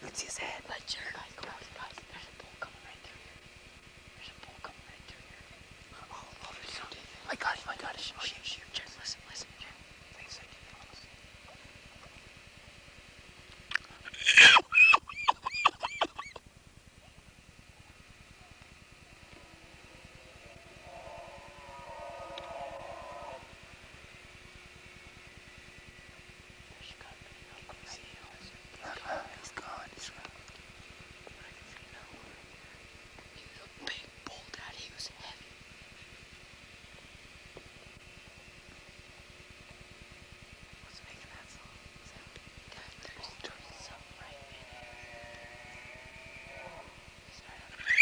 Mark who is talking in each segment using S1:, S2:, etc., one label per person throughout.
S1: can see his head.
S2: Let's hear it. Guys, there's a bull coming right through here. There's a bull coming right through here.
S1: Oh, there's something. I got him.
S2: Shoot, Jen, listen, Jen.
S1: Thanks, I did. He's gone. He's gone.
S2: He was a big bull, Dad. He was heavy. What's making that sound? Dad, there's something right in here. He's right up there.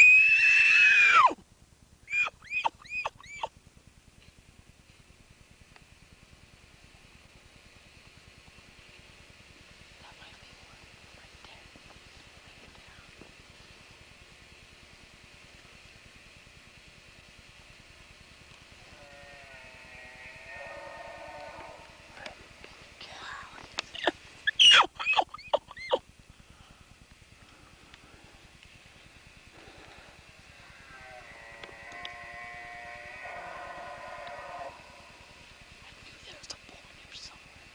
S2: That might be one right there. Bring it down. There's a bull in here somewhere.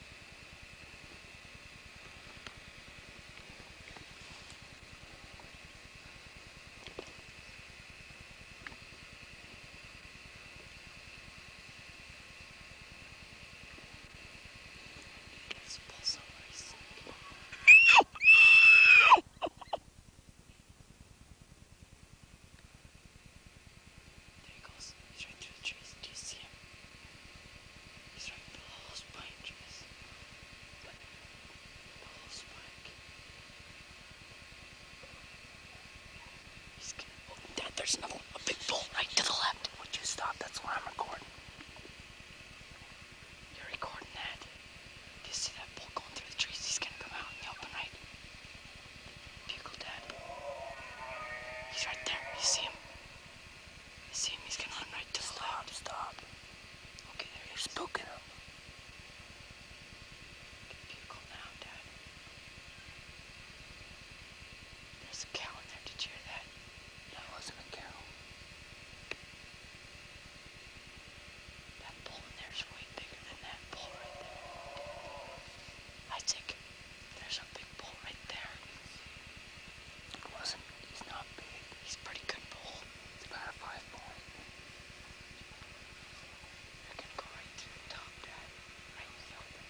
S2: There's a bull somewhere. He's sleeping. There he goes. He's right through the trees. Do you see him? He's right below those pine trees. Below those spike. He's gonna. Oh, Dad, there's another one. A big bull right to the left.
S1: Would you stop? That's why I'm recording.
S2: You're recording that. Do you see that bull going through the trees? He's gonna come out in the open right. Bugle, Dad. He's right there. You see him? You see him? He's gonna run right to the left.
S1: Stop.
S2: Okay, there he
S1: You're
S2: is.
S1: spooking him.
S2: Bugle now, Dad. There's a cow in there. Did you hear that?
S1: That wasn't a cow.
S2: That bull in there is way bigger than that bull right there. I think there's a big bull right there.
S1: He's not big.
S2: He's a pretty good bull.
S1: It's about a 5-point.
S2: They're gonna go right through the top, Dad. Right in the open.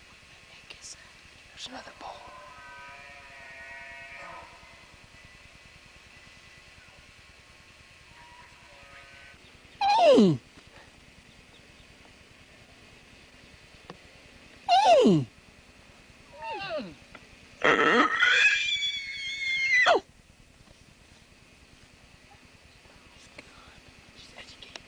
S2: What the heck is that?
S1: There's another bull.
S2: She's educated.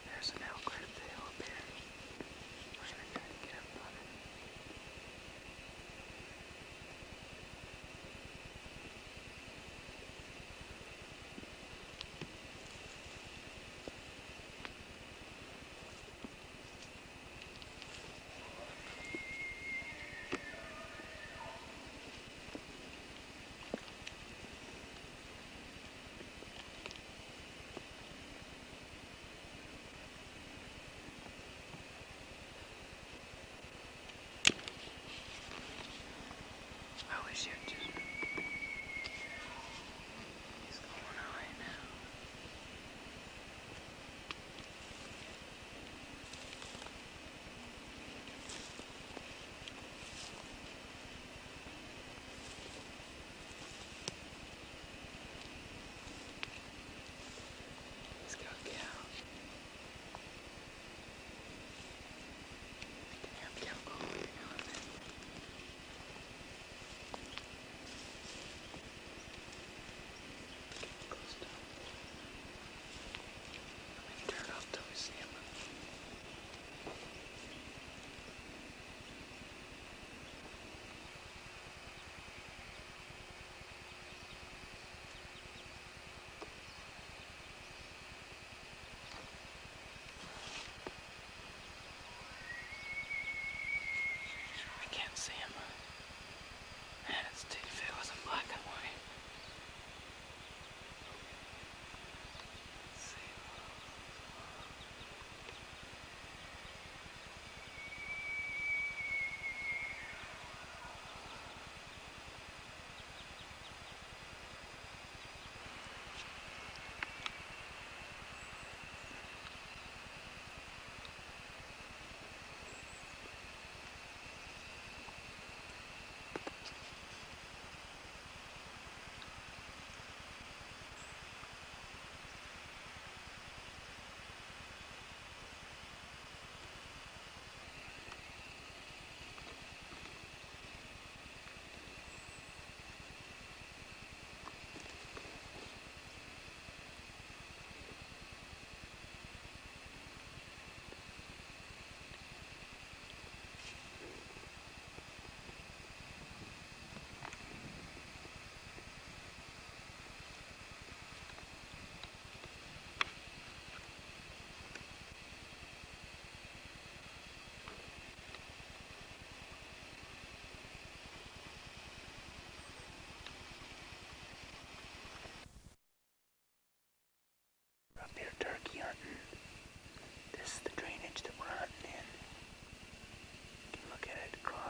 S1: There's an elk right there up here.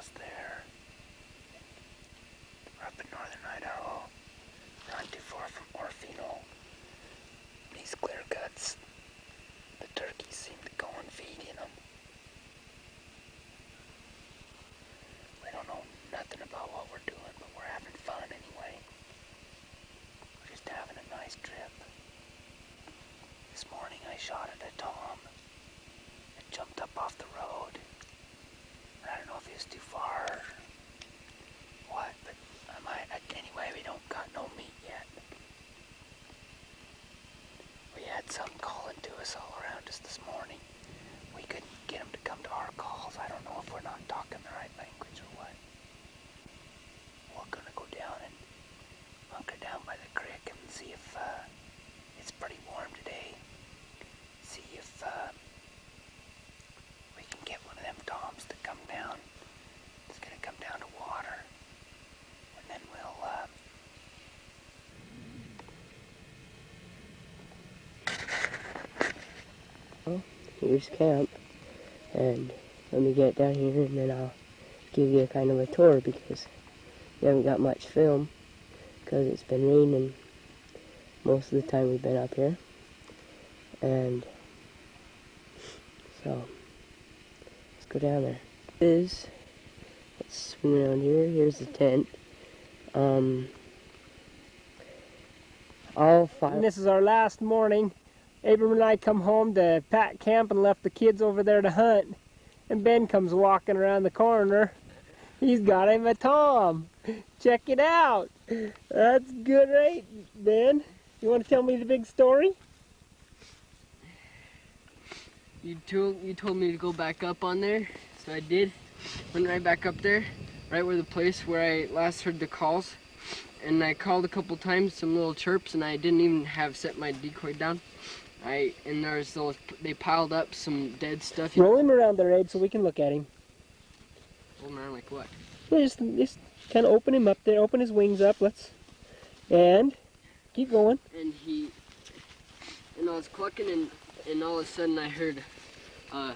S1: almost there. We're up in northern Idaho. We're not too far from Orfino. These clear cuts, the turkeys seem to go and feed in them. We don't know nothing about what we're doing, but we're having fun anyway. We're just having a nice trip. This morning I shot at a tom. It jumped up off the road. I don't know if he was too far or what, but anyway, we don't got no meat yet. We had some calling to us all around us this morning. We couldn't get them to come to our calls. I don't know if we're not talking the right language or what. We're gonna go down and hunker down by the creek and see if it's pretty warm today. See if we can get one of them toms to come down. It's gonna come down to water, and then we'll
S3: Well, here's camp, and let me get down here and then I'll give you a kind of a tour because we haven't got much film because it's been raining most of the time we've been up here. And so let's go down there. Let's swing around here. Here's the tent. All five.
S4: And this is our last morning. Abram and I come home to pack camp and left the kids over there to hunt. And Ben comes walking around the corner. He's got him a tom. Check it out. That's good, right, Ben? You want to tell me the big story?
S2: You told me to go back up on there, so I did. Went right back up there, right where the place where I last heard the calls. And I called a couple times, some little chirps, and I didn't even have set my decoy down. And there's those, they piled up some dead stuff.
S4: Roll him around there, Abe, so we can look at him.
S2: Roll him around like what?
S4: Well, just kind of open him up there, open his wings up, and keep going.
S2: And I was clucking, and all of a sudden I heard,
S4: A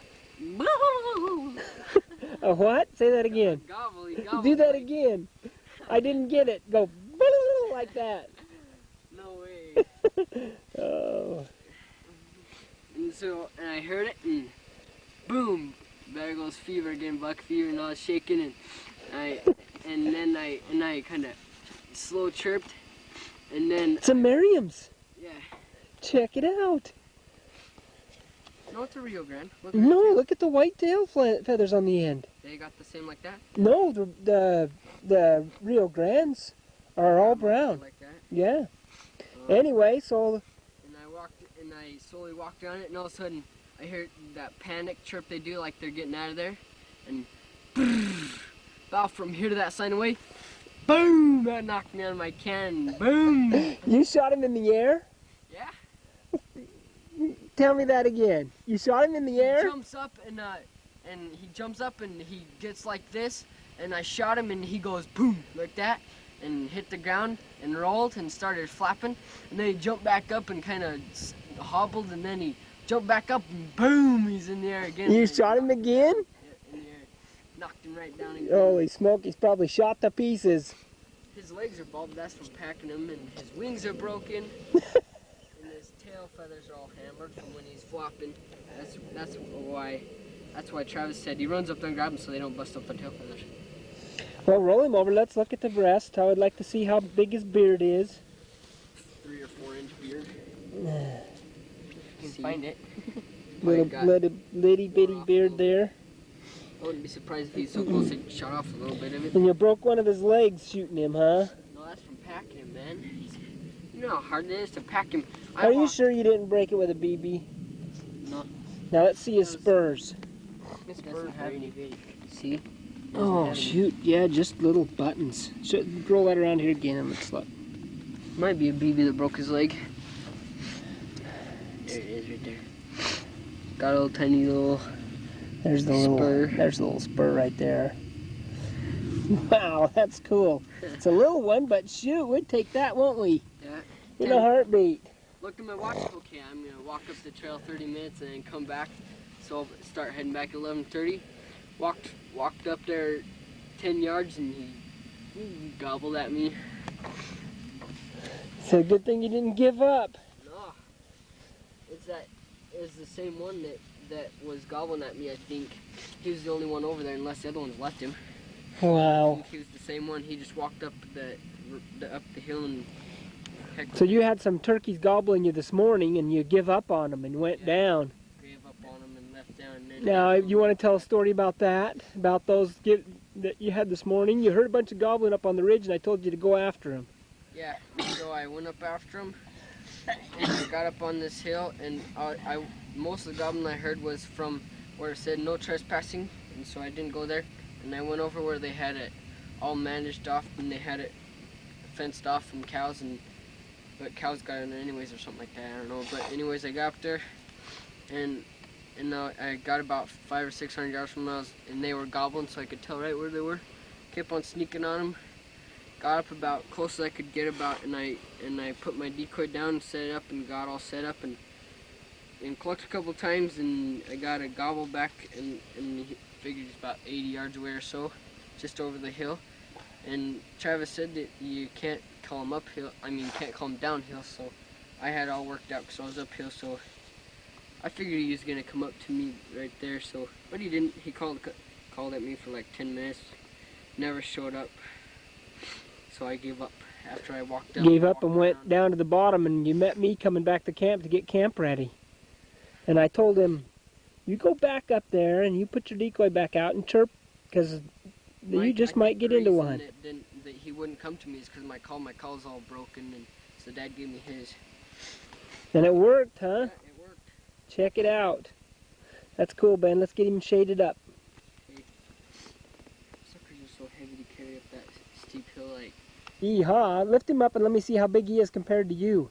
S4: what? Say that again.
S2: gobbly, gobbly.
S4: Do that again. I didn't get it. Go like that.
S2: No way.
S4: Oh.
S2: And I heard it, and boom, there goes fever again, buck fever, and I was shaking, and then I kind of slow chirped, and then
S4: It's a Merriam's.
S2: yeah.
S4: Check it out.
S2: No, it's a Rio Grande. Look,
S4: No, look at the white tail feathers on the end.
S2: they got the same like that.
S4: No, the Rio Grandes are all brown.
S2: Like that.
S4: Yeah. Anyway, so
S2: And I slowly walked around it, and all of a sudden I heard that panic chirp they do, like they're getting out of there, and about from here to that sign away, boom! That knocked me out of my can. Boom!
S4: you shot him in the air?
S2: Yeah.
S4: Tell me that again. You shot him in the air?
S2: He jumps up and he gets like this, and I shot him and he goes boom like that, and hit the ground and rolled and started flapping, and then he jumped back up and kind of hobbled, and then he jumped back up and boom, he's in the air again.
S4: You shot him again?
S2: Yeah, in the air. Knocked him right down. And
S4: Holy smoke, he's probably shot to pieces.
S2: his legs are bald, that's from packing him, and his wings are broken. And his tail feathers are all hammered from when he's flopping. That's why Travis said he runs up there and grabs them so they don't bust up the tail feathers.
S4: Well, roll him over. Let's look at the breast. I would like to see how big his beard is.
S2: 3 or 4 inch beard. You can
S3: See?
S2: find it.
S4: Little bitty beard there.
S2: I wouldn't be surprised if he's so close it shot off a little bit of it.
S4: And you broke one of his legs shooting him, huh?
S2: No, that's from packing him, man. You know how hard it is to pack him.
S4: Are you sure you didn't break it with a BB?
S2: No.
S4: Now let's see his spurs.
S2: This doesn't have any. See?
S4: Oh, shoot. Yeah, just little buttons. Roll that around here again and let's look.
S2: Might be a BB that broke his leg. There it is right there. Got a little tiny little
S4: There's the
S2: spur.
S4: There's the little spur right there. Wow, that's cool. It's a little one, but shoot, we'd take that, won't we?
S2: Yeah.
S4: In a heartbeat.
S2: Looked at my watch. Okay, I'm gonna walk up the trail 30 minutes and then come back. So I'll start heading back at 11:30. Walked up there 10 yards and he gobbled at me.
S4: It's a good thing you didn't give up.
S2: No, it's the same one that was gobbling at me. I think he was the only one over there, unless the other ones left him. I
S4: Wow.
S2: think he was the same one. He just walked up up the hill and.
S4: So you had some turkeys gobbling you this morning, and you give up on them and went down.
S2: Gave up on him and left down. And then
S4: Now, you want to tell a story about that? About those that you had this morning? You heard a bunch of gobbling up on the ridge, and I told you to go after them.
S2: Yeah, so I went up after him, and I got up on this hill, and most of the gobbling I heard was from where it said no trespassing, and so I didn't go there. And I went over where they had it all managed off, and they had it fenced off from cows, but cows got in there anyways or something like that, I don't know. But anyways, I got up there, and I got about 500 or 600 yards from them, and they were gobbling, so I could tell right where they were. Kept on sneaking on them. Got up about close as I could get about, and I put my decoy down and set it up and got all set up and clucked a couple times, and I got a gobble back, and he figured he's about 80 yards away or so, just over the hill. And Travis said that you can't call him uphill. I mean, you can't call him downhill. So I had it all worked out because I was uphill. So I figured he was gonna come up to me right there. So, but he didn't. He called at me for like 10 minutes. Never showed up. So I gave up after I walked down.
S4: Gave up and went down to the bottom, and you met me coming back to camp to get camp ready. And I told him, you go back up there and you put your decoy back out and chirp, because you just might get into one.
S2: That he wouldn't come to me is because my call's all broken, and so Dad gave me his.
S4: And it worked, huh?
S2: Yeah, it worked.
S4: Check it out. That's cool, Ben. Let's get him shaded up.
S2: Okay. Suckers are so heavy to carry up that steep hill, like.
S4: Yeehaw. Lift him up and let me see how big he is compared to you.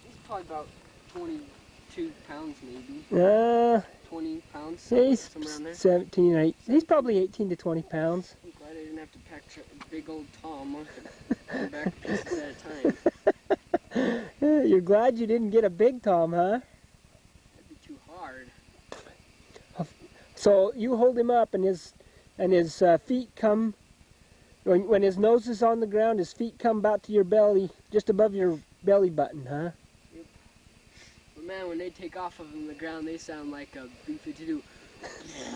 S2: He's probably about 22 pounds, maybe. 20 pounds,
S4: He's
S2: somewhere around there.
S4: 17 or 8. He's probably 18 to 20 pounds.
S2: I'm glad I didn't have to pack a big old Tom. I could go back pieces at a time.
S4: You're glad you didn't get a big Tom, huh?
S2: That'd be too hard.
S4: So you hold him up, and his feet come, when his nose is on the ground, his feet come about to your belly, just above your belly button, huh?
S2: Yep. But man, when they take off of the ground, they sound like a B-52.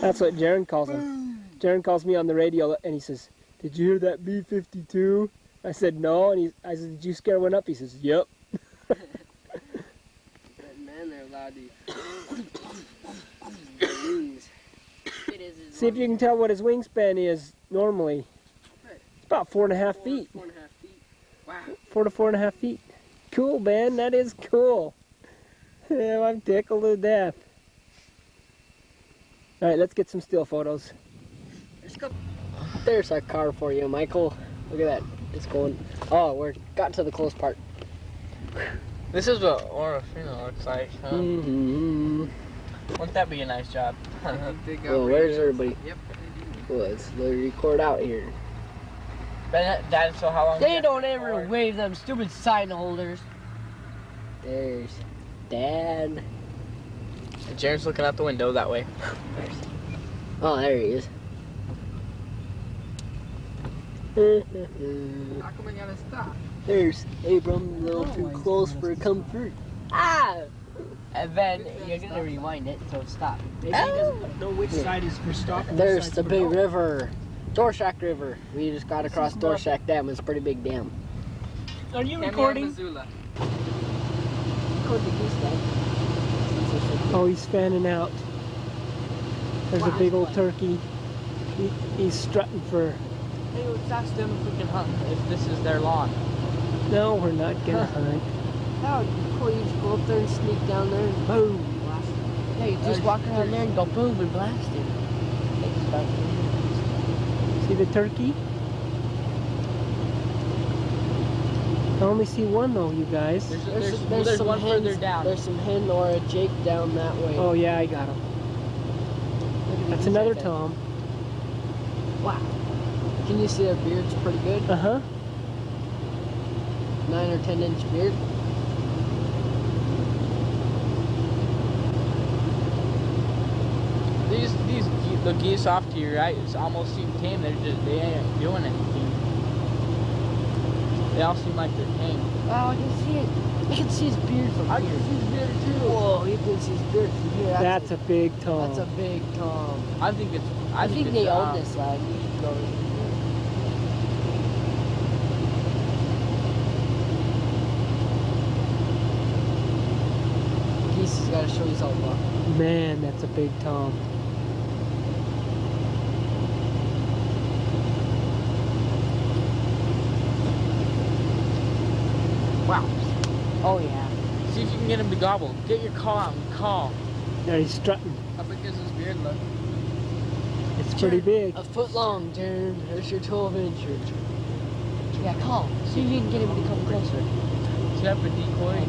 S4: That's what Jaron calls him. Jaron calls me on the radio, and he says, "Did you hear that B-52?" I said, "No," and I said, "Did you scare one up?" He says, "Yep."
S2: But man, they're loud. Their wings.
S4: See if you can tell what his wingspan is normally. It's about 4.5 feet.
S2: 4.5 feet. Wow.
S4: 4 to 4.5 feet. Cool, man. That is cool. Yeah, I'm tickled to death. All right, let's get some still photos.
S2: Let's go. There's our car for you, Michael. Look at that. It's going. Oh, we're got to the close part.
S5: This is what Orofino looks like. Huh?
S2: Mm-hmm.
S5: Wouldn't that be a nice job?
S2: Well, where's everybody? Yep. Well, let's record out here.
S5: Dad, so how long?
S2: They don't ever wave them stupid sign holders. There's Dad.
S5: Jared's looking out the window that way.
S2: Oh, there he is.
S5: How come I gotta stop?
S2: There's Abram, a little too close for comfort. Ah!
S5: And then you're gonna rewind it, so stop.
S4: Maybe he doesn't know which side is for stop. and which
S2: There's
S4: side's
S2: the
S4: for
S2: big
S4: go.
S2: river. Dorsack River. We just got across Dorsack Dam. It's a pretty big dam.
S4: Are you recording? Oh, he's fanning out. There's a big old turkey. He's strutting for...
S5: Hey, let's ask them if we can hunt, if this is their lawn.
S4: No, we're not gonna hunt.
S2: Oh, cool. You just go up there and sneak down there and boom, blast it.
S5: Yeah, you just walk around there and go boom and blast it.
S4: See the turkey? I only see one though, you guys.
S5: There's
S2: some
S5: one
S2: hens,
S5: further down.
S2: There's some hen or a jake down that way.
S4: Oh yeah, I got him. That's another Tom.
S2: Wow. Can you see their beard's pretty good?
S4: Uh-huh.
S2: 9 or 10 inch beard.
S5: The geese off to your right, it's almost seem tame. They ain't doing anything. They all seem like they're tame.
S2: Oh, I can see it. I can see his beard from
S5: I
S2: here.
S5: can see his beard too.
S2: Whoa, you can see his beard from here.
S4: That's a big tom.
S2: That's a big tom.
S5: I think it's.
S2: I think
S5: it's,
S2: they own this land. You should go. Geese has got to show his own luck.
S4: Man, that's a big tom.
S5: Wow.
S2: Oh yeah.
S5: See if you can get him to gobble. Get your call out and call.
S4: There he's strutting.
S5: How big does his beard look?
S4: It's pretty big.
S2: A foot long, Darren. There's your 12-incher. Yeah, call. See if you can get him to come closer.
S5: Do you have a decoy?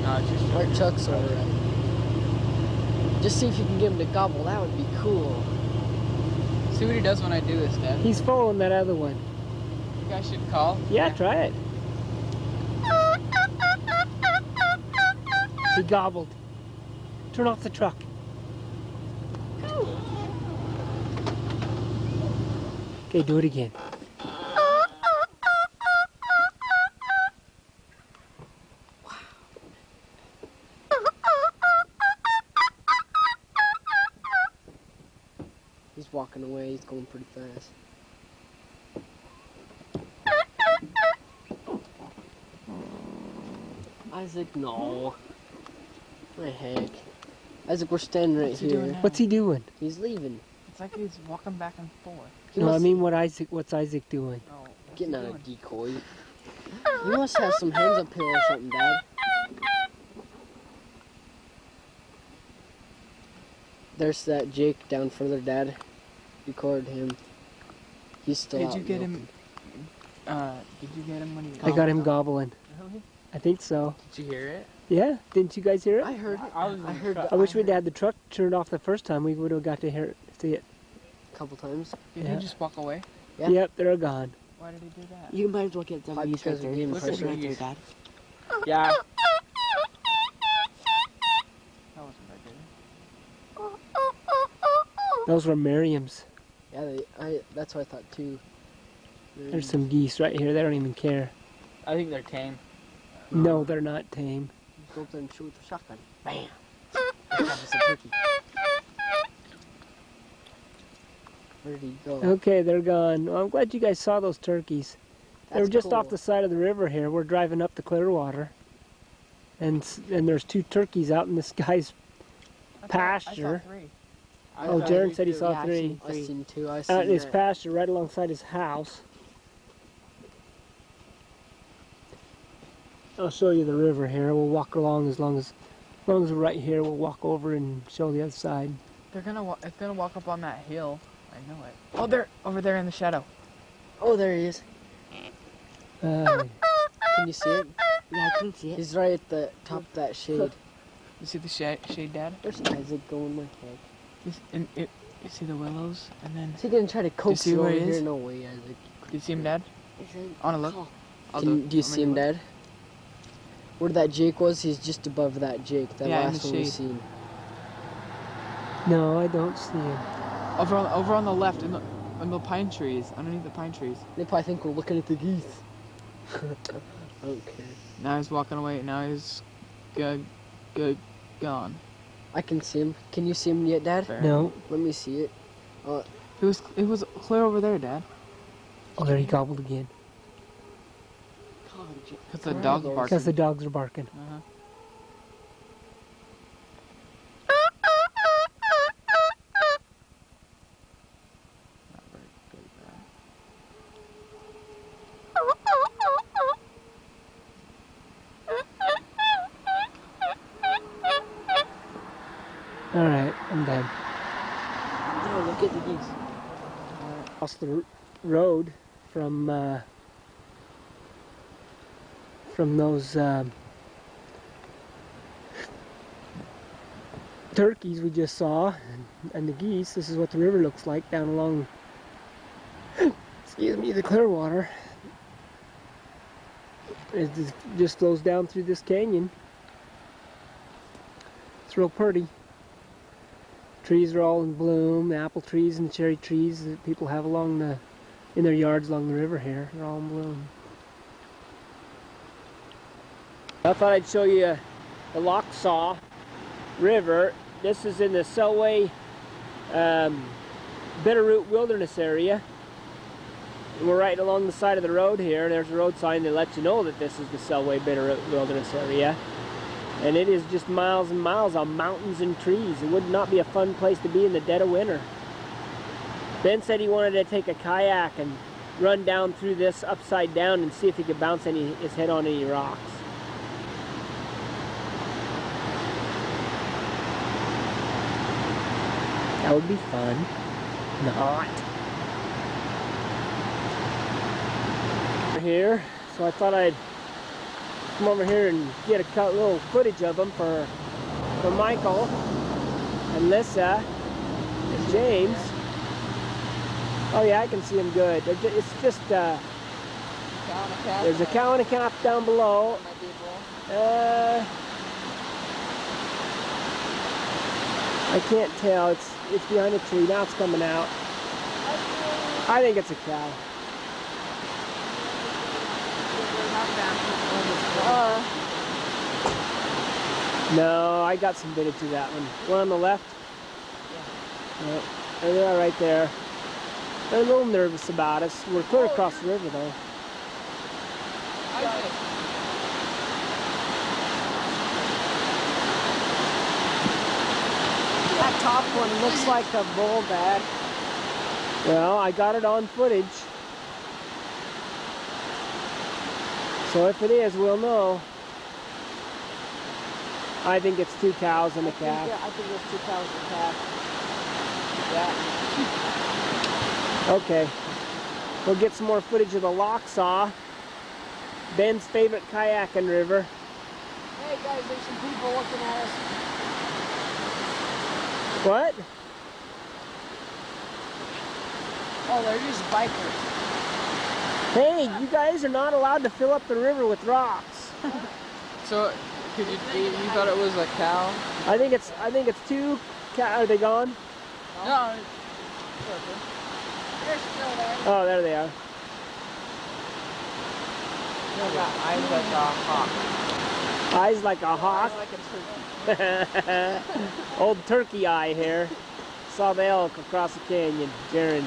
S5: No, it's just
S2: Our Chuck's alright. Just see if you can get him to gobble. That would be cool.
S5: See what he does when I do this, Dad.
S4: He's following that other one.
S5: You guys should call.
S4: Yeah, try it. He gobbled. Turn off the truck. Okay, do it again.
S2: He's walking away. He's going pretty fast. Isaac, no. What the heck? Isaac, we're standing right
S5: What's he doing
S2: here.
S5: now?
S4: What's he doing?
S2: He's leaving.
S5: It's like he's walking back and forth.
S2: He
S4: No, I
S2: must-
S4: mean what's Isaac doing?
S5: Oh, what's
S2: Getting
S5: he
S2: out
S5: doing?
S2: of decoy. You must have some hands up here or something, Dad. There's that Jake down further, Dad. Record him. He's still
S5: Did
S2: out
S5: you get
S2: milking.
S5: him? Did you get him when he?
S4: I got him gobbling.
S5: Really?
S4: I think so.
S5: Did you hear it?
S4: Yeah? Didn't you guys hear it?
S2: I heard it.
S5: I was.
S2: I heard
S4: I wish we'd had the truck turned off the first time. We would have got to see it.
S2: a couple times.
S5: Did
S4: Yeah.
S5: he just walk away?
S2: Yeah.
S4: Yep, they're gone.
S5: Why did he do that?
S2: You might as well get them
S5: Probably
S2: geese right
S5: because
S2: there.
S5: we gave him
S2: Look
S5: pressure.
S2: right there, Dad.
S5: Yeah. That wasn't very good.
S4: Those were Merriam's.
S2: Yeah, that's what I thought too.
S4: There's some geese right here. They don't even care.
S5: I think they're tame.
S4: No, they're not tame.
S2: Go up there and shoot with the shotgun. Bam! That was a turkey. Where did he go?
S4: Okay, they're gone. Well, I'm glad you guys saw those turkeys. They were
S2: That's
S4: just off
S2: cool.
S4: the side of the river here. We're driving up the Clearwater. And there's two turkeys out in this guy's pasture.
S5: I saw three.
S4: Oh,
S5: saw
S4: Jaron
S5: three
S4: said he
S5: too.
S4: saw
S2: Yeah,
S4: three.
S2: I seen two. I
S4: Out
S2: seen
S4: in his
S2: that.
S4: pasture right alongside his house. I'll show you the river here. We'll walk along as long as we're right here. We'll walk over and show the other side.
S5: They're gonna. It's gonna walk up on that hill. I know it. Oh, they're over there in the shadow.
S2: Oh, there he is. Can you see it?
S3: Yeah, I can see it.
S2: He's right at the top of that shade.
S5: You see the shade, Dad?
S2: There's Isaac going my head.
S5: You see the willows, and then.
S2: Is he gonna try to coax
S5: see
S2: you
S5: where
S2: over
S5: he is?
S2: here? No way, Isaac.
S5: Do you see him, Dad? I wanna look. I'll
S2: Do you
S5: I'll
S2: see
S5: make
S2: him,
S5: it look.
S2: Dad? Where that Jake was, he's just above that Jake. That
S5: Yeah, in
S2: last
S5: the
S2: one we
S5: shade.
S2: seen.
S4: No, I don't see him.
S5: Over on the left, in the pine trees, underneath the pine trees.
S2: They probably think we're looking at the geese. I don't care.
S5: Now he's walking away. Now he's gone.
S2: I can see him. Can you see him yet, Dad?
S5: Fair.
S4: No.
S2: Let me see it.
S5: It was clear over there, Dad.
S4: Oh, there he gobbled again.
S5: Cause the dog's barking.
S4: Because the dogs are barking.
S5: Uh-huh. Not very good, Dad.
S4: All right, I'm done.
S2: No, look at the geese.
S4: Across the road from those turkeys we just saw and the geese. This is what the river looks like down along excuse me, the Clearwater. It just flows down through this canyon. It's real pretty. Trees are all in bloom. The apple trees and the cherry trees that people have in their yards along the river here, they're all in bloom. I thought I'd show you the Lochsaw River. This is in the Selway Bitterroot Wilderness area. We're right along the side of the road here. There's a road sign that lets you know that this is the Selway Bitterroot Wilderness area. And it is just miles and miles of mountains and trees. It would not be a fun place to be in the dead of winter. Ben said he wanted to take a kayak and run down through this upside down and see if he could bounce his head on any rocks. That would be fun. Not. Here, so I thought I'd come over here and get a little footage of them for Michael and Lissa and James. Oh yeah, I can see them good. It's just there's a cow and a calf down below. I can't tell. It's behind a tree. Now it's coming out. I think it's a cow. No, I got some footage of that one. One on the left? Yeah. Yep. There they are right there. They're a little nervous about us. We're clear across the river though. That top one looks like a bull, Dad. Well, I got it on footage. So if it is, we'll know. I think it's 2 cows and a calf. I think it's 2 cows and a calf. Yeah. Okay. We'll get some more footage of the Lochsaw, Ben's favorite kayaking river.
S2: Hey guys, there's some people looking at us.
S4: What?
S2: Oh, they're just bikers.
S4: Hey, you guys are not allowed to fill up the river with rocks.
S5: So, you thought it was a cow?
S4: I think it's 2 cows. Are they gone?
S5: No.
S2: They're still there.
S4: Oh, there they are.
S5: They got eyes like a hawk.
S4: Eyes like a hawk.
S5: Like a turkey.
S4: Old turkey eye here. Saw the elk across the canyon. Jaron.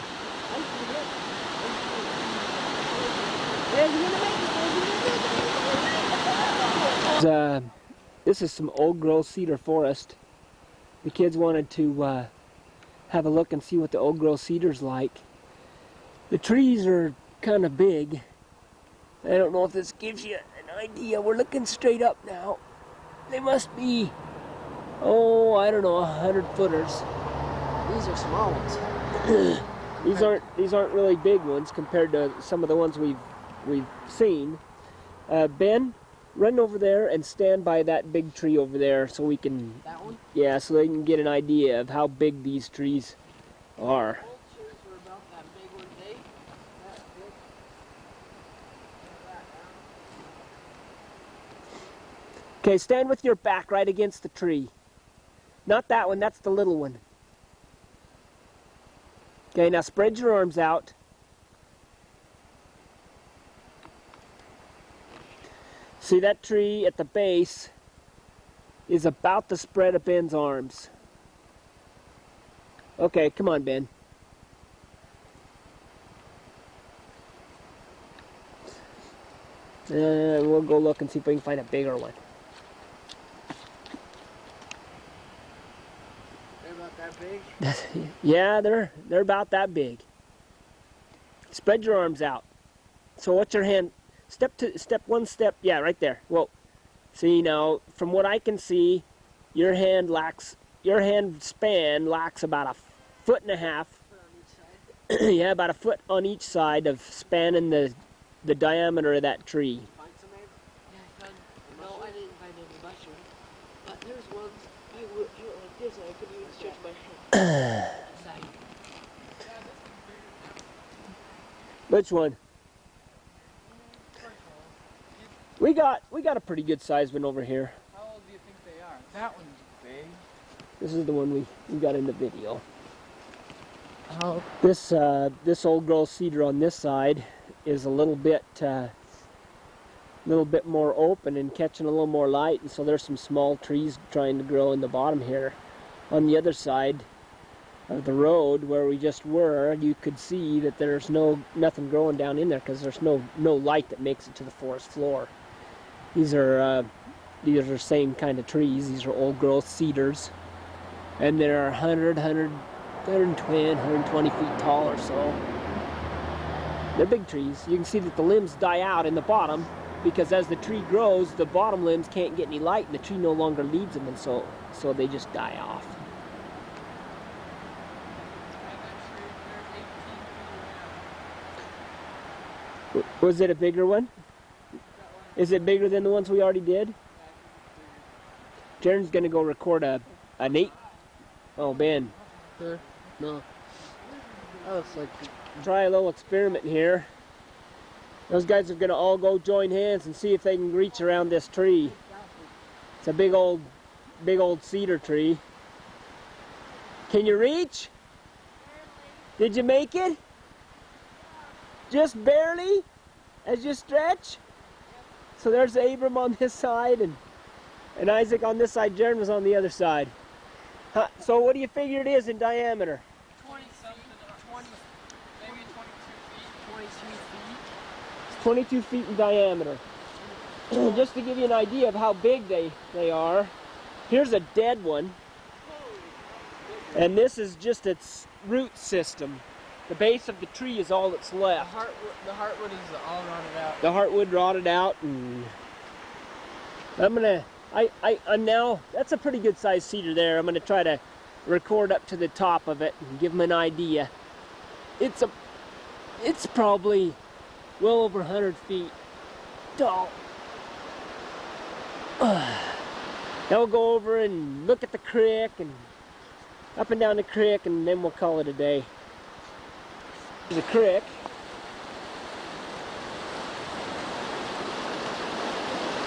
S4: This is some old growth cedar forest. The kids wanted to have a look and see what the old growth cedar's like. The trees are kind of big. I don't know if this gives you an idea. We're looking straight up now. They must be, oh, I don't know, 100-footers.
S2: These are small ones.
S4: These aren't really big ones compared to some of the ones we've seen. Ben, run over there and stand by that big tree over there so we can.
S2: That one?
S4: Yeah, so they can get an idea of how big these trees are.
S2: Old trees were about that big, weren't they? That big.
S4: Okay, stand with your back right against the tree. Not that one, that's the little one. Okay, now spread your arms out. See, that tree at the base is about the spread of Ben's arms. Okay, come on, Ben. We'll go look and see if we can find a bigger one.
S2: They're about that big?
S4: Yeah, they're about that big. Spread your arms out. So what's your hand? Step one step. Yeah, right there. Well, see now, from what I can see, your hand span lacks about 1.5 foot.
S2: On each side?
S4: Yeah, about 1 foot on each side of spanning the diameter of that tree.
S2: Find some, Abe? Yeah, I found. No, I didn't find any mushrooms. But there's ones. I went like this, and I couldn't even stretch my hand.
S4: Which one? We got a pretty good sized one over here.
S5: How old do you think they are? That one's big.
S4: This is the one we got in the video.
S5: Oh,
S4: This old growth cedar on this side is a little bit more open and catching a little more light, and so there's some small trees trying to grow in the bottom here. On the other side of the road where we just were, you could see that there's nothing growing down in there because there's no light that makes it to the forest floor. These are same kind of trees. These are old growth cedars, and they're 120 feet tall or so. They're big trees. You can see that the limbs die out in the bottom because as the tree grows, the bottom limbs can't get any light and the tree no longer leads them, and so they just die off. Was it a bigger one? Is it bigger than the ones we already did? Jaren's gonna go record an 8. Oh, Ben.
S5: there. No. That looks like.
S4: Try a little experiment here. Those guys are gonna all go join hands and see if they can reach around this tree. It's a big old cedar tree. Can you reach? Did you make it? Just barely? As you stretch? So there's Abram on this side and Isaac on this side. Jaren was on the other side. So what do you figure it is in diameter?
S5: 20 something, 20, maybe 22 feet.
S4: It's 22 feet in diameter. Just to give you an idea of how big they are, here's a dead one. And this is just its root system. The base of the tree is all that's left.
S5: The heartwood is all rotted out.
S4: The heartwood rotted out, and I'm now, that's a pretty good sized cedar there. I'm gonna try to record up to the top of it and give them an idea. It's probably well over 100 feet tall. Now we'll go over and look at the creek and up and down the creek, and then we'll call it a day. There's a creek.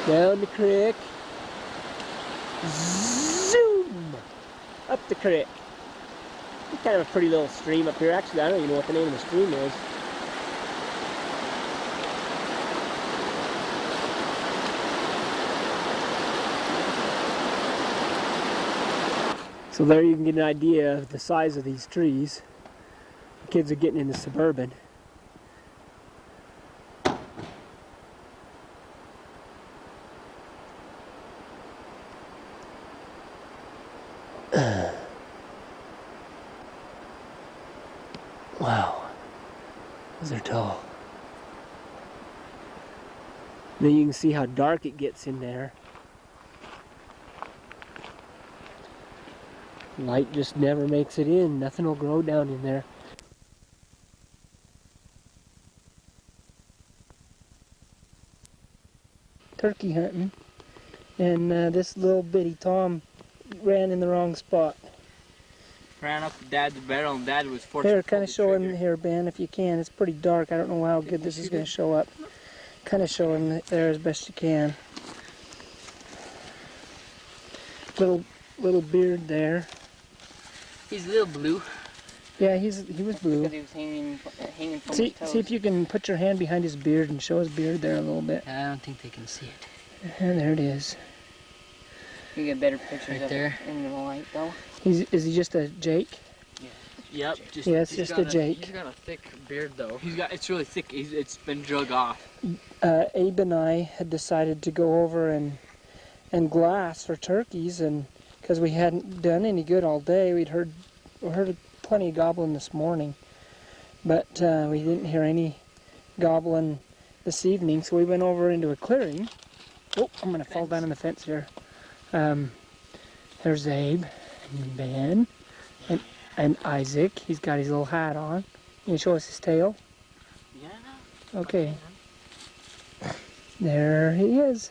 S4: Down the creek. Zoom! Up the creek. It's kind of a pretty little stream up here. Actually, I don't even know what the name of the stream is. So there you can get an idea of the size of these trees. The kids are getting into suburban. Wow, those are tall. Then you can see how dark it gets in there. Light just never makes it in. Nothing will grow down in there. Turkey hunting, and this little bitty Tom ran in the wrong spot.
S5: Ran up Dad's barrel and Dad was forced
S4: Here,
S5: to
S4: kind
S5: pull
S4: of
S5: the
S4: show him
S5: trigger.
S4: here, Ben, if you can. It's pretty dark. I don't know how good this is going to show up. Kind of show him there as best you can. Little beard there.
S5: He's a little blue.
S4: Yeah, he was blue.
S5: Because he was hanging from
S4: See
S5: his toes.
S4: if you can put your hand behind his beard and show his beard there a little bit.
S5: I don't think they can see it.
S4: And there it is.
S2: You get better pictures
S5: Right
S2: of
S5: there.
S2: it in the light, though.
S4: Is he just a Jake?
S5: Yep.
S4: Yeah, it's just a Jake.
S5: He's got a thick beard though. It's really thick. It's been drug off.
S4: Abe and I had decided to go over and glass for turkeys, and because we hadn't done any good all day, we heard plenty of gobbling this morning, but we didn't hear any gobbling this evening, so we went over into a clearing. Oh, I'm gonna fall down on the fence here. There's Abe and Ben and Isaac. He's got his little hat on. Can you show us his tail?
S5: Yeah.
S4: Okay. There he is.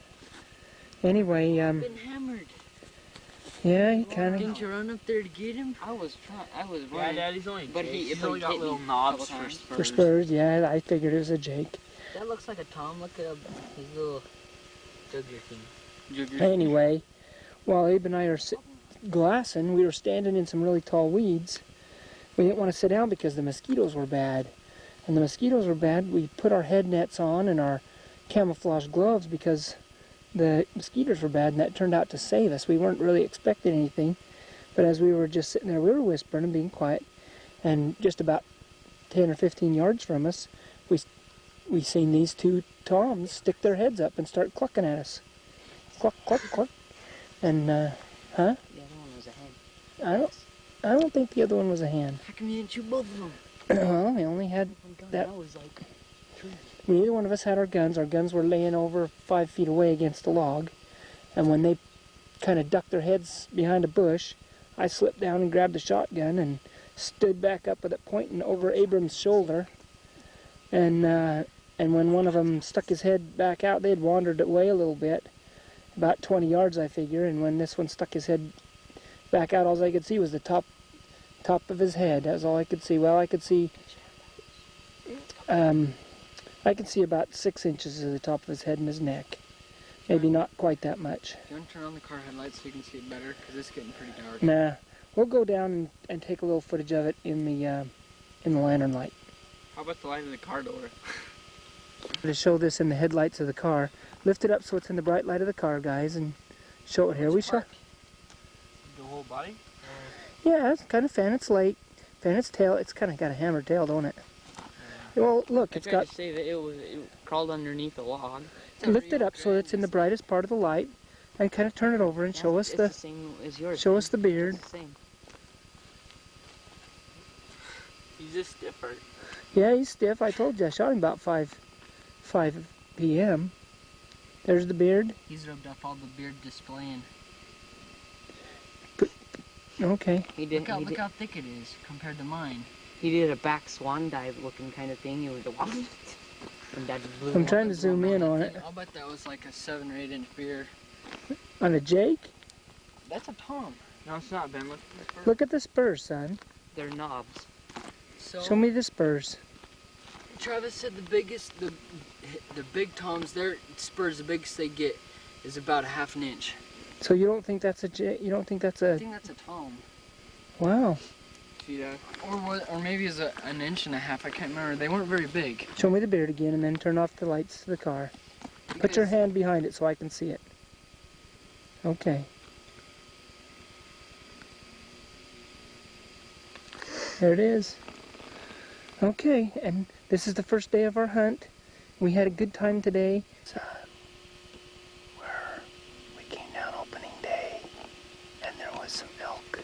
S4: Anyway,
S2: Been hammered.
S4: yeah, he kind of.
S2: Didn't you run up there to get him? I was running.
S5: Yeah, Daddy's only.
S2: But
S5: He's
S2: he
S5: only got
S2: hit me
S5: little
S2: a
S5: knobs
S2: couple
S5: for
S2: times.
S5: spurs.
S4: For spurs, yeah, I figured it was a Jake.
S2: That looks like a Tom. Look at his little jugger thing.
S4: Anyway, while Abe and I are glassing. We were standing in some really tall weeds. We didn't want to sit down because the mosquitoes were bad. And the mosquitoes were bad. We put our head nets on and our camouflage gloves because the mosquitoes were bad, and that turned out to save us. We weren't really expecting anything, but as we were just sitting there, we were whispering and being quiet, and just about 10 or 15 yards from us, we seen these two toms stick their heads up and start clucking at us. Cluck, cluck, cluck. And,
S3: The other one was a hen.
S4: I don't think the other one was a hen.
S3: How come you didn't shoot both of them?
S4: Well, we only had that.
S3: That was like...
S4: Neither one of us had our guns. Our guns were laying over 5 feet away against a log. And when they kind of ducked their heads behind a bush, I slipped down and grabbed a shotgun and stood back up with it pointing over Abram's shoulder. And when one of them stuck his head back out, they had wandered away a little bit, about 20 yards, I figure. And when this one stuck his head back out, all I could see was the top of his head. That was all I could see. Well, I could see about 6 inches of the top of his head and his neck. Maybe not quite that much.
S5: Do you want to turn on the car headlights so you can see it better? Because it's getting pretty dark.
S4: Nah, we'll go down and take a little footage of it in the lantern light.
S5: How about the light in the car door?
S4: To show this in the headlights of the car, lift it up so it's in the bright light of the car, guys, and show it here. We show.
S5: The whole body?
S4: Yeah, it's kind of fan its light, fan its tail. It's kind of got a hammered tail, don't it? Well, look, it's got.
S3: to say that it crawled underneath a log.
S4: Lift it up so it's in the brightest part of the light, and kind of turn it over and show us the
S3: same as yours.
S4: show us the beard.
S3: It's the same. He's just stiffer.
S4: Yeah, he's stiff. I told you I shot him about 5 p.m. There's the beard.
S3: He's rubbed off all the beard displaying.
S4: Okay.
S3: Look how thick it is compared to mine. He did a back swan dive looking kind of thing. It was a and that blew
S4: I'm
S3: up.
S4: trying to zoom in on it.
S5: I'll bet that was like a 7 or 8 inch beard.
S4: On a Jake?
S5: That's a Tom. No, it's not, Ben.
S4: Look at the spurs, son.
S3: They're knobs.
S5: So,
S4: Show me the spurs.
S5: Travis said the big Toms, their spurs, the biggest they get is about a half an inch.
S4: So you don't think that's a Jake? You don't think that's a...
S5: I think that's a Tom.
S4: Wow.
S5: Yeah. Or maybe it's an inch and a half. I can't remember. They weren't very big.
S4: Show me the beard again and then turn off the lights to the car. Put your hand behind it so I can see it. Okay. There it is. Okay, and this is the first day of our hunt. We had a good time today.
S1: We came down opening day, and there was some elk,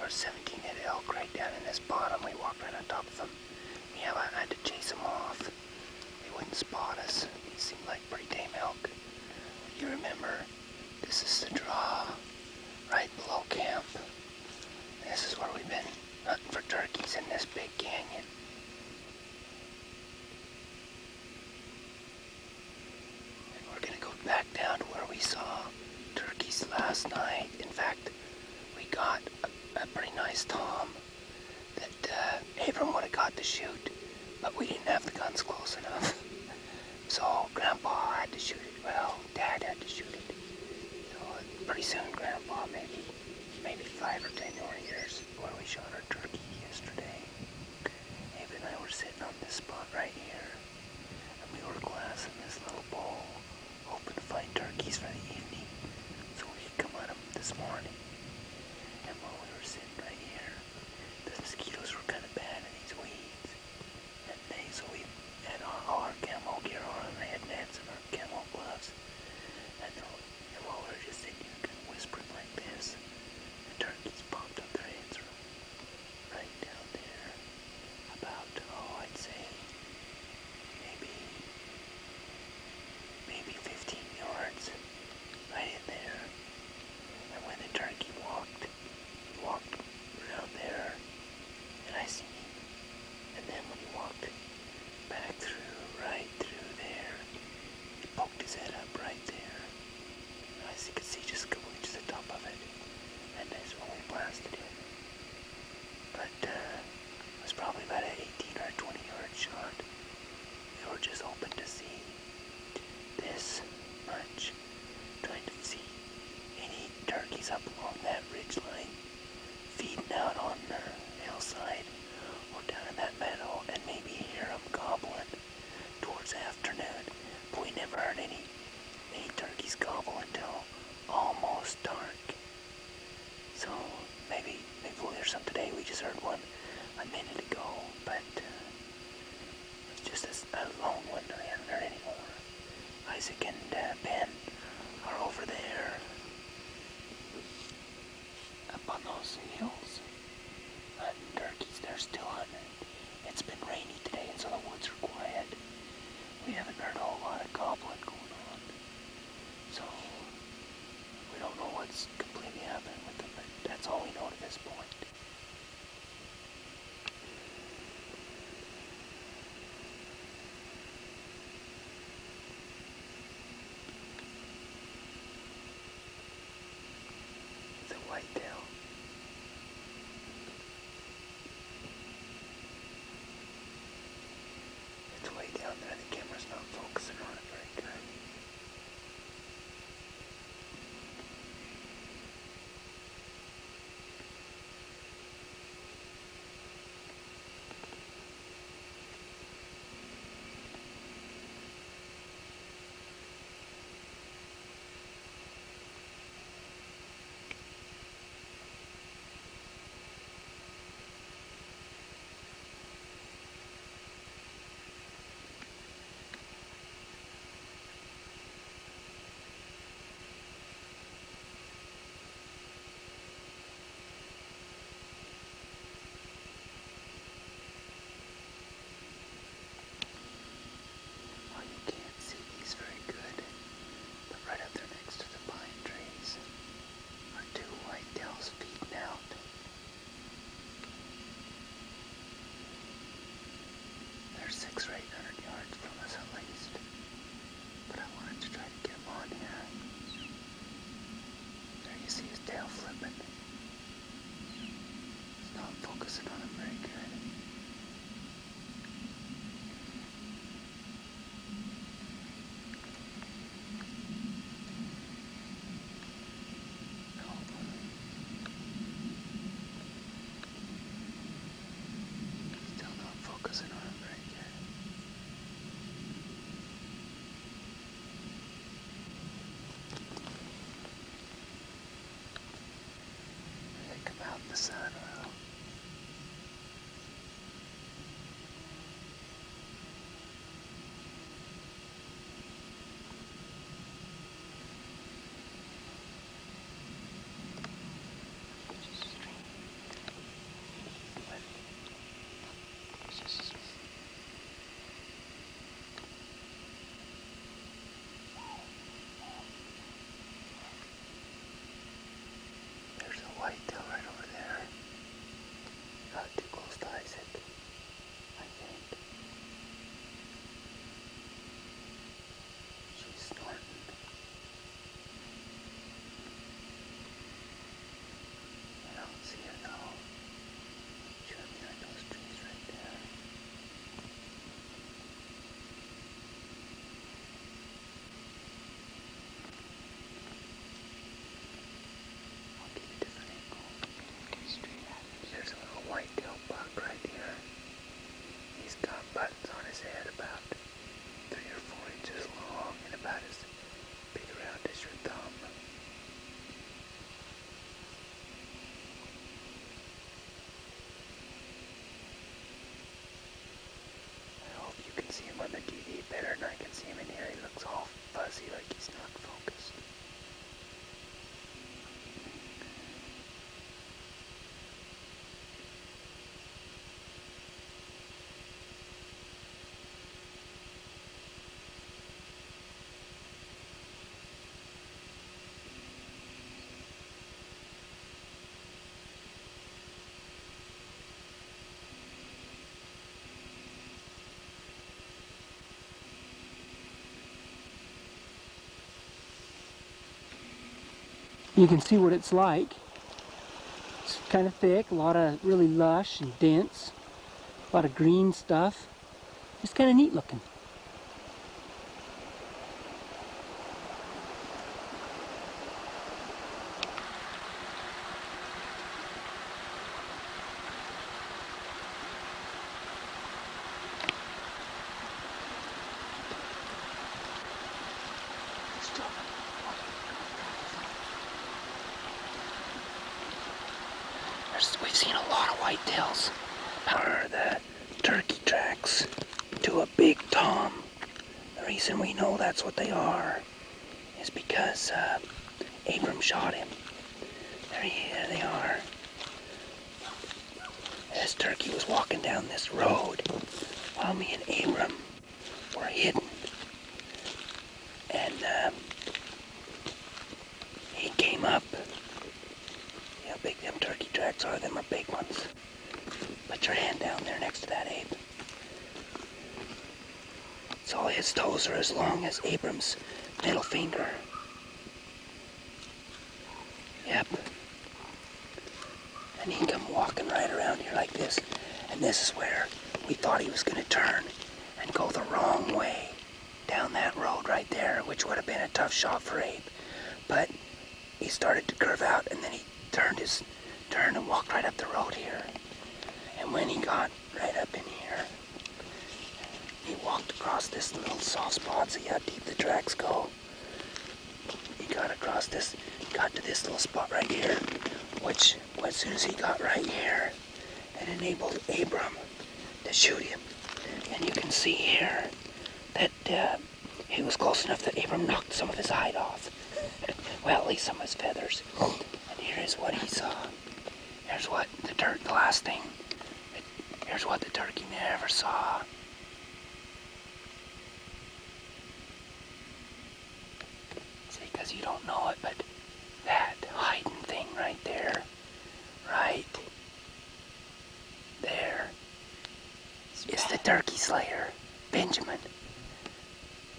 S1: or 17-head elk right down in this bottom. We walked right on top of them. I had to chase them off. They wouldn't spot us. These seemed like pretty tame elk. You remember, this is the draw right below camp. This is where we've been hunting for turkeys in this big canyon. And we're gonna go back down to where we saw turkeys last night. In fact, we got a pretty nice tom that Abram would have got to shoot, but we didn't have the guns close enough. So Grandpa had to shoot it. Well, Dad had to shoot it. So pretty soon, Grandpa, maybe 5 or 10 more years, where we shot our turkey yesterday. Abe and I were sitting on this spot right here, and we were glassing this little bowl, hoping to find turkeys for the evening, so we could come on them this morning. And while we were sitting right here, the mosquitoes were kind of bad in these weeds, and so we had all our camo gear on, and I had nets and our camo gloves, and while we were just sitting here kind of whispering like this, the turkeys popped up some today. We just heard one a minute ago, but it's just a lone one. I haven't heard any more. Isaac and Ben are over there up on those hills hunting turkeys. They're still hunting. It's been rainy today, and so the woods are quiet. We haven't heard a whole lot of gobbling going on. So we don't know what's completely happening with them, but that's all we know at this point. It's a whitetail. It's way down there. The camera's not focusing on it very good. Well, you can't see these very good, but right up there next to the pine trees are two whitetails feeding out. They're 600 or 800 yards from us at least, but I wanted to try to get them on here. There you see his tail flipping. It's not focusing on him very good. Still not focusing on him very good. They come out in the sun well. There's a whitetail right over there. Not too close to Isaac, I think. She's snorting. I don't see her though. She went behind those trees right there. I'll give you a different angle. There's a little whitetail buck right here. He's got buttons on his head about 3 or 4 inches long and about as big around as your thumb. I hope you can see him on the TV better than I can see him in here. He looks all fuzzy like he's not focused.
S4: You can see what it's like. It's kind of thick, a lot of really lush and dense, a lot of green stuff. It's kind of neat looking.
S1: We've seen a lot of whitetails. Are the turkey tracks to a big tom. The reason we know that's what they are is because Abram shot him. There they are. This turkey was walking down this road while me and Abram were hidden. And he came up. See how big them turkey tracks are? Them are big ones. Put your hand down there next to that, Abe. So his toes are as long as Abram's middle finger. Yep. And he come walking right around here like this. And this is where we thought he was going to turn and go the wrong way down that road right there, which would have been a tough shot for Abe. But he started to curve out, and then he turned and walked right up the road here. And when he got right up in here, he walked across this little soft spot. See how deep the tracks go? He got across this, got to this little spot right here, which as soon as he got right here, it enabled Abram to shoot him. And you can see here that he was close enough that Abram knocked some of his hide off. Well, at least some of his feathers. And here is what he saw. Here's what the last thing. Here's what the turkey never saw. See, because you don't know it, but that hiding thing right there, right there, is the turkey slayer, Benjamin.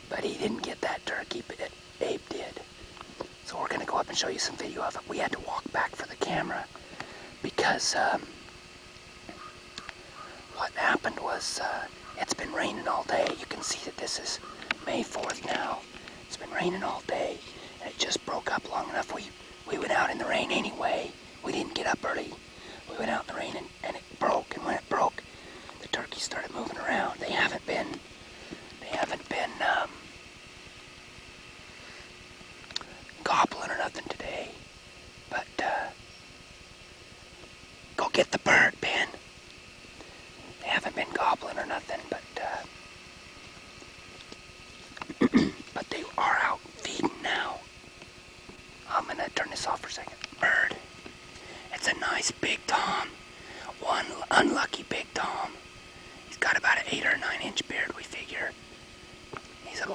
S1: But he didn't get that turkey, but Abe did. So we're going to go up and show you some video of it. We had to walk back for the camera because what happened was it's been raining all day. You can see that this is May 4th now. It's been raining all day, and it just broke up long enough. We went out in the rain anyway. We didn't get up early. We went out in the rain, and it broke. And when it broke, the turkeys started moving around. They haven't been gobbling or nothing today. But go get the bird, Ben. They haven't been gobbling or nothing, but but they are out feeding now. I'm gonna turn this off for a second. Bird. It's a nice big tom. One unlucky big tom. He's got about an 8 or 9 inch beard, we figure. He's a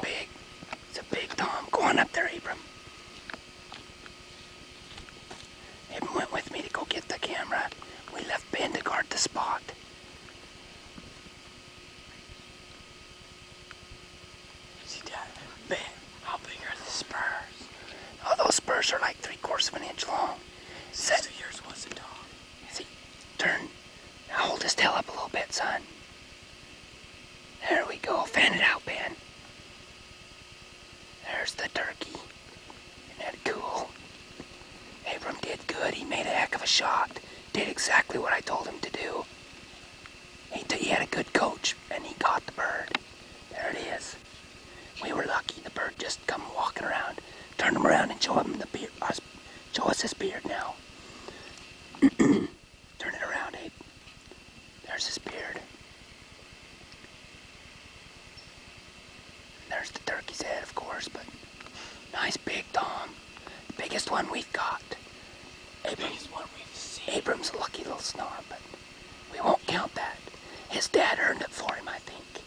S1: big tom. Go on up there, Abram. Abram went with me to go get the camera. We left Ben to guard the spot.
S2: See, Dad, Ben, how big are the spurs?
S1: Oh, those spurs are like 3/4 of an inch long.
S2: Set yours was a dog.
S1: See, turn. Now hold his tail up a little bit, son. There we go. Fan it out, Ben. There's the turkey. Isn't that cool? Abram did good. He made a heck of a shot. Did exactly what I told him to do. He had a good coach, and he got the bird. There it is. We were lucky. The bird just come walking around. Turn him around and show him the beard. Show us his beard now. Turn it around, Abe. There's his beard. There's the turkey's head, of course, but nice big tom. Biggest one we've got.
S2: Biggest one we've seen.
S1: Abram's a lucky little snar, but we won't count that. His dad earned it for him, I think.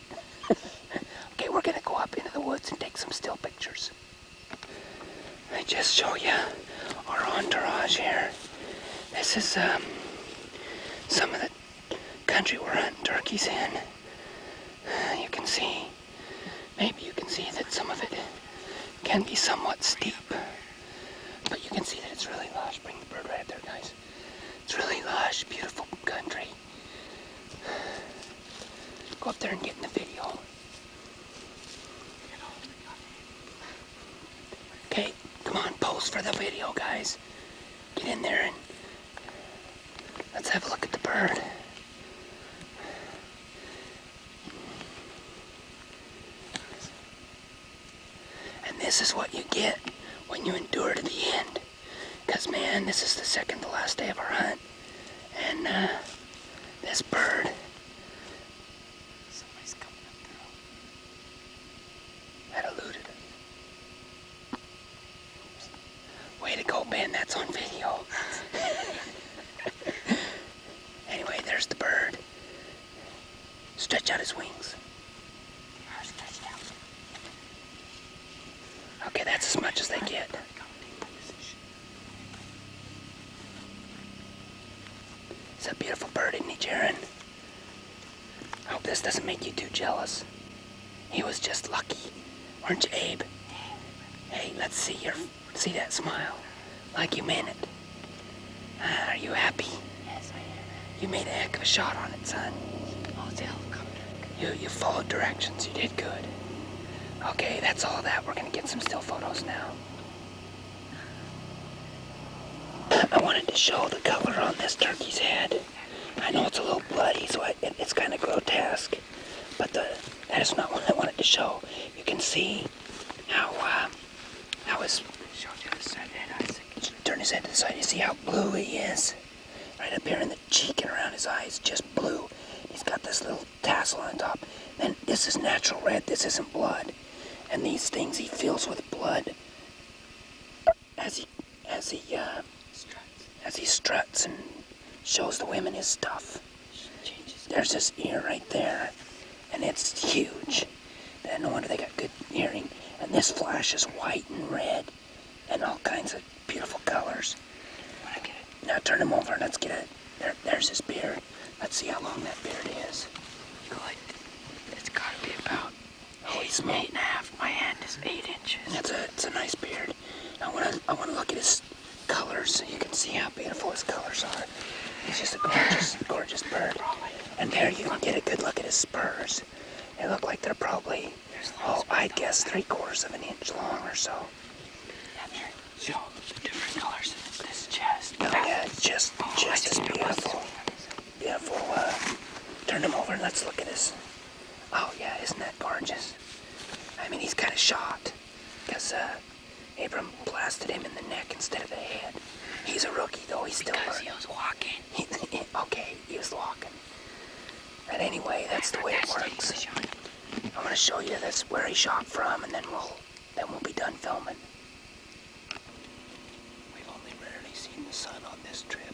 S1: Okay, we're gonna go up into the woods and take some still pictures. I just show you our entourage here. This is some of the country we're hunting turkeys in. You can see, maybe you can see that some of it can be somewhat steep, but you can see that it's really lush. Bring the bird right up there, guys. It's really lush, beautiful country. Go up there and get in the video. Okay, come on, pose for the video, guys. Get in there and let's have a look at the bird. And this is what you get when you endure to the end. Because, man, this is the second to last day of our hunt. Stretch out his wings. Okay, that's as much as they get. He's a beautiful bird, isn't he, Jaron? I hope this doesn't make you too jealous. He was just lucky. Weren't you, Abe? Hey, let's see that smile. Like you meant it. Are you happy?
S2: Yes, I am.
S1: You made a heck of a shot on it, son.
S2: Oh, it's a helicopter.
S1: You followed directions. You did good. Okay, that's all of that. We're gonna get some still photos now. I wanted to show the color on this turkey's head. I know it's a little bloody, so it's kind of grotesque, but that is not what I wanted to show. You can see how his... Turn his head to the side. You see how blue he is? Right up here in the cheek and around his eyes, just blue. He's got this little tassel on top. Then this is natural red. This isn't blood. And these things he fills with blood as he struts and shows the women his stuff. There's his ear right there, and it's huge. And no wonder they got good hearing. And this flashes white and red, and all kinds of beautiful colors. Now turn him over. Let's get it. There's his beard. Let's see how long that beard is.
S2: It's got to be about 8.5. My hand is 8 inches.
S1: It's a nice beard. I want to look at his colors so you can see how beautiful his colors are. He's just a gorgeous bird. And there you can get a good look at his spurs. They look like they're probably, I'd guess 3/4 of an inch long or so.
S2: So the different colors in this chest.
S1: Oh yeah, it's just as beautiful. Beautiful. Turn him over and let's look at his. Oh yeah, isn't that gorgeous? I mean, he's kind of shot because Abram blasted him in the neck instead of the head. He's a rookie though. He's still
S2: because he was walking.
S1: Okay, he was walking. But anyway, that's the way it works. I'm gonna show you this where he shot from, and then we'll be done filming. We've only rarely seen the sun on this trip.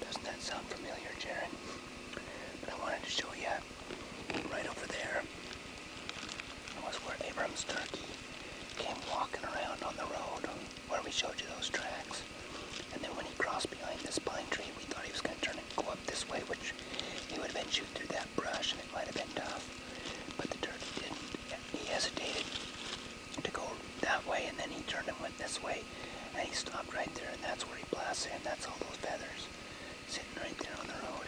S1: Doesn't that sound familiar, Jaron? But I wanted to show you right over there. That was where Abram's turkey came walking around on the road where we showed you those tracks. And then when he crossed behind this pine tree, we thought he was going to turn and go up this way, which he would have been shoot through that brush, and it might have been tough. But the turkey didn't. He hesitated to go that way, and then he turned and went this way, and he stopped right there, and that's where he blasted him. That's all those feathers sitting right there on the road,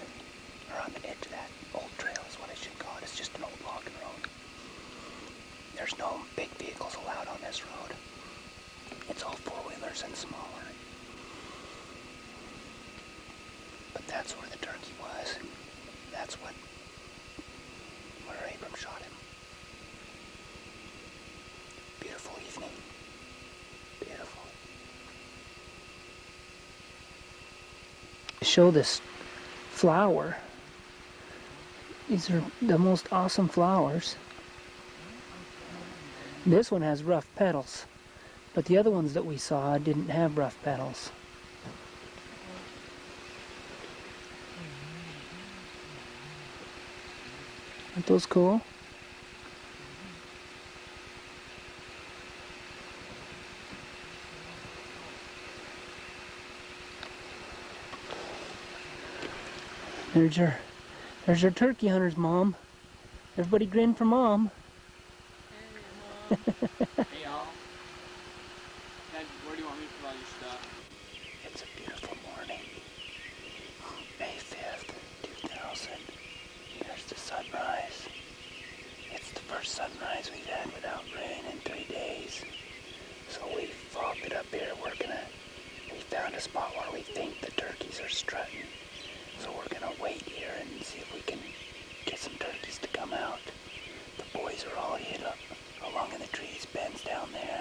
S1: or on the edge of that old trail is what I should call it. It's just an old logging road. There's no big vehicles allowed on this road. It's all four-wheelers and smaller. But that's where the turkey was. That's where Abram shot him. Beautiful evening. Beautiful.
S4: Show this flower. These are the most awesome flowers. This one has rough petals, but the other ones that we saw didn't have rough petals. Aren't those cool? There's your turkey hunters, Mom. Everybody grin for Mom.
S5: Hey, y'all. Dad, where do you want me to put all your stuff?
S1: It's a beautiful morning. May 5th, 2000. There's the sunrise. It's the first sunrise we've had without rain in 3 days. So we fogged it up here. We found a spot where we think the turkeys are strutting. So we're gonna wait here and see if we can get some turkeys to come out. The boys are all hid up along in the trees. Ben's down there.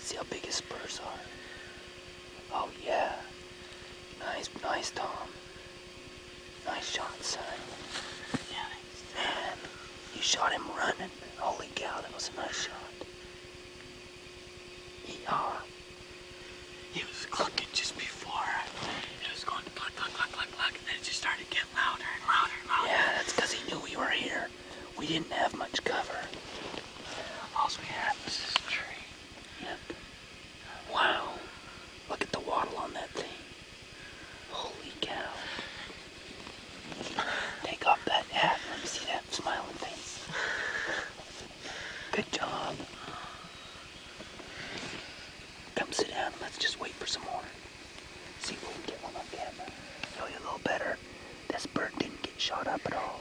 S1: See how big his spurs are. Oh yeah. Nice, Tom. Nice shot, son.
S2: Yeah.
S1: Man, you shot him running. Holy cow, that was a nice shot. Yeehaw.
S2: He was clucking just before. It was going cluck, cluck, cluck, cluck, cluck, and then it just started getting louder and louder and louder.
S1: Yeah, that's because he knew we were here. We didn't have much cover.
S2: All we had was this tree.
S1: Yep. Wow. Look at the wattle on that thing. Holy cow. Take off that hat. Let me see that smiling face. Good job. Come sit down and let's just wait for some more. See if we can get one on camera. Show you a little better. This bird didn't get shot up at all.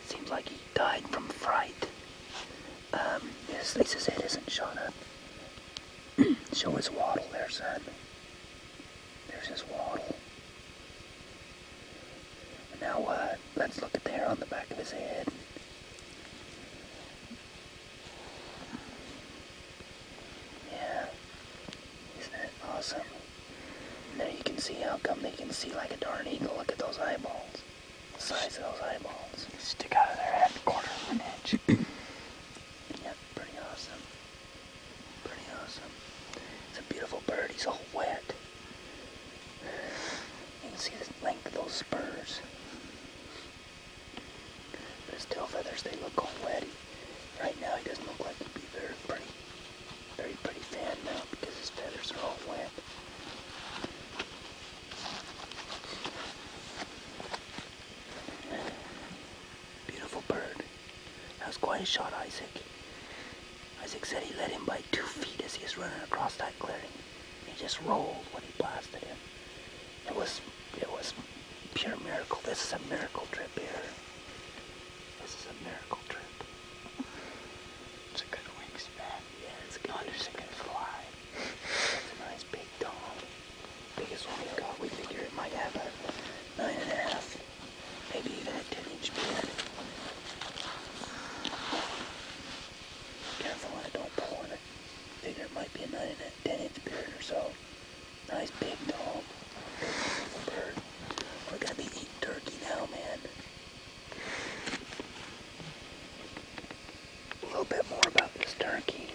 S1: Seems like he died from fright. At least his head isn't shot up. Show his wattle there, son. There's his wattle. Now, let's look at the hair on the back of his head. Yeah. Isn't it awesome? And there you can see how come they can see like a darn eagle. Look at those eyeballs. The size of those eyeballs.
S2: Stick out of their head, quarter of an inch.
S1: Yep, pretty awesome. Pretty awesome. It's a beautiful bird. He's all wet. You can see the length of those spurs. But his tail feathers, they look all wet. Right now, he doesn't look like he'd be very pretty fan now because his feathers are all wet. Beautiful bird. That was quite a shot, Isaac. Isaac said he let him by 2 feet as he was running across that clearing. He just rolled when he blasted him. It was pure miracle. This is a miracle trip here. This is a miracle trip.
S2: It's a good wingspan.
S1: Yeah, it's a good
S2: Not just a good fly.
S1: That's a nice big Tom. Biggest one we've got. We figure it might have a 9.5, maybe even a 10-inch beard. Careful when I don't pull on it. Figure it might be a 9 and a 10-inch beard or so. Nice big Tom. Beautiful bird. We're gonna be eating turkey now, man. A little bit more about this turkey.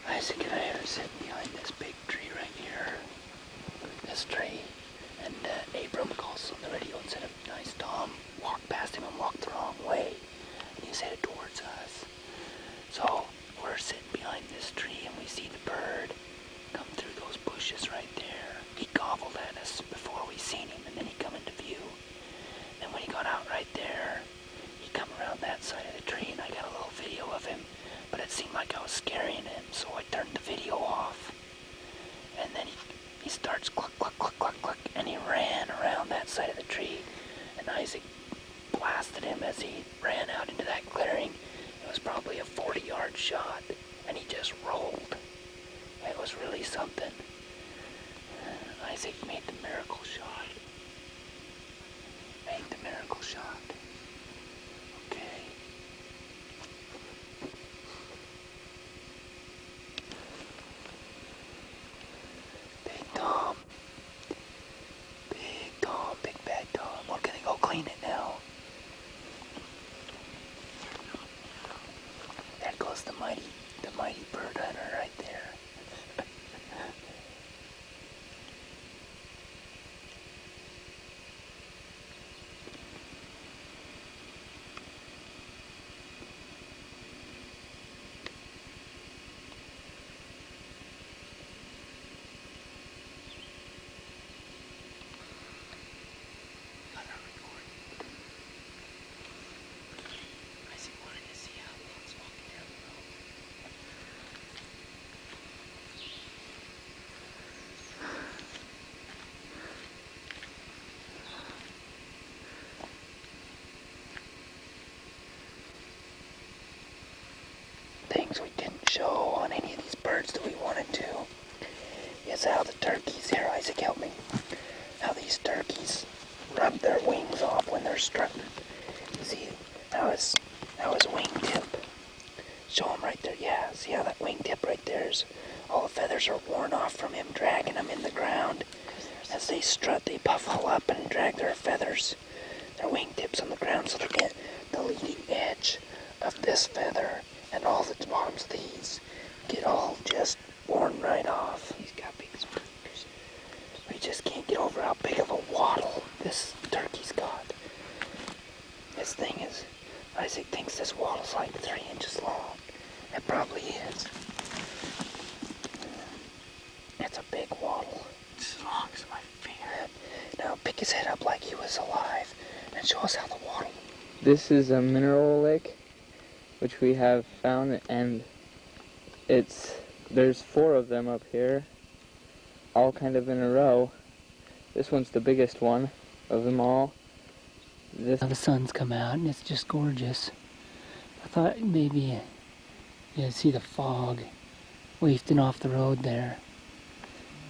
S1: Isaac and I are sitting behind this big tree right here. This tree. And Abram calls on the radio and said a nice Tom walked past him and walked the wrong way. And he's headed towards us. So we're sitting behind this tree and we see the bird come through those bushes right there. He gobbled at us before we seen him, and then he come into view. Then when he got out right there, he come around that side of the tree, and I got a little video of him, but it seemed like I was scaring him, so I turned the video off. And then he starts cluck, cluck, cluck, cluck, cluck, and he ran around that side of the tree, and Isaac blasted him as he ran out into that clearing. It was probably a 40-yard shot, and he just rolled. It was really something. Isaac made the miracle shot. Made the miracle shot. Okay. Big Tom. Big Tom. Big bad Tom. We're gonna go clean it now. There goes the mighty bird hunter right there. Isaac wanted to see how things walking down the road. Things we didn't show on any of these birds that we wanted to is how the turkeys, here Isaac help me, how these turkeys rub their wings off when they're strutting. See how his wingtip, show him right there, yeah, see how that wingtip right there feathers. All the feathers are worn off from him dragging them in the ground. As they strut, they puff all up and drag their feathers, their wingtips on the ground, so they get the leading edge of this feather and all the bottoms of these get all just worn right off.
S2: He's got big spiders.
S1: We just can't get over how big of a waddle this turkey's got. This thing is, Isaac thinks this waddle's like 3 inches long. It probably is. It's a big waddle.
S2: It's as long as my finger.
S1: Now pick his head up like he was alive and show us how the waddle.
S6: This is a mineral lake, which we have found, and there's 4 of them up here, all kind of in a row. This one's the biggest one of them all.
S4: Now the sun's come out and it's just gorgeous. I thought maybe you'd see the fog wafting off the road there.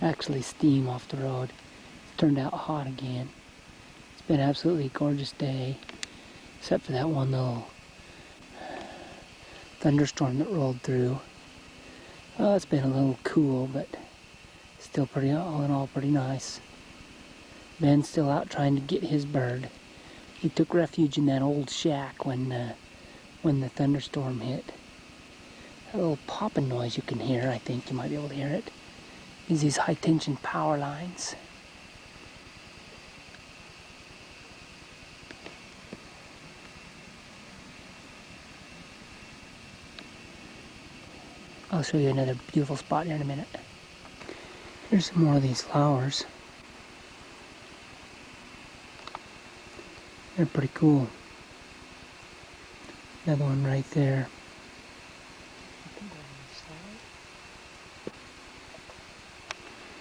S4: Actually steam off the road. It's turned out hot again. It's been an absolutely gorgeous day, except for that one little thunderstorm that rolled through. Well, it's been a little cool, but still pretty, all in all, pretty nice. Ben's still out trying to get his bird. He took refuge in that old shack when the thunderstorm hit. That little popping noise you can hear, I think you might be able to hear it, is these high tension power lines. I'll show you another beautiful spot here in a minute. Here's some more of these flowers. They're pretty cool. Another one right there.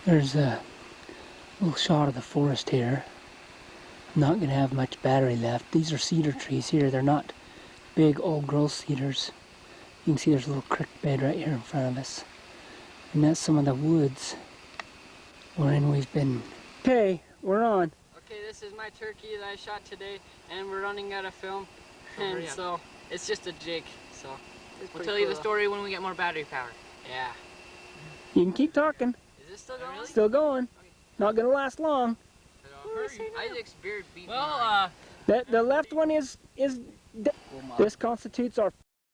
S4: There's a little shot of the forest here. I'm not going to have much battery left. These are cedar trees here. They're not big old growth cedars. You can see there's a little creek bed right here in front of us. And that's some of the woods wherein we've been. Okay, we're on.
S5: Okay, this is my turkey that I shot today, and we're running out of film, and so it's just a jig. So
S2: We'll tell you the story when we get more battery power.
S5: yeah.
S4: You can keep talking.
S5: Is this still going?
S4: Still going. Not going to last long.
S5: Isaac's beard beat
S2: Well,
S4: The left one is this constitutes our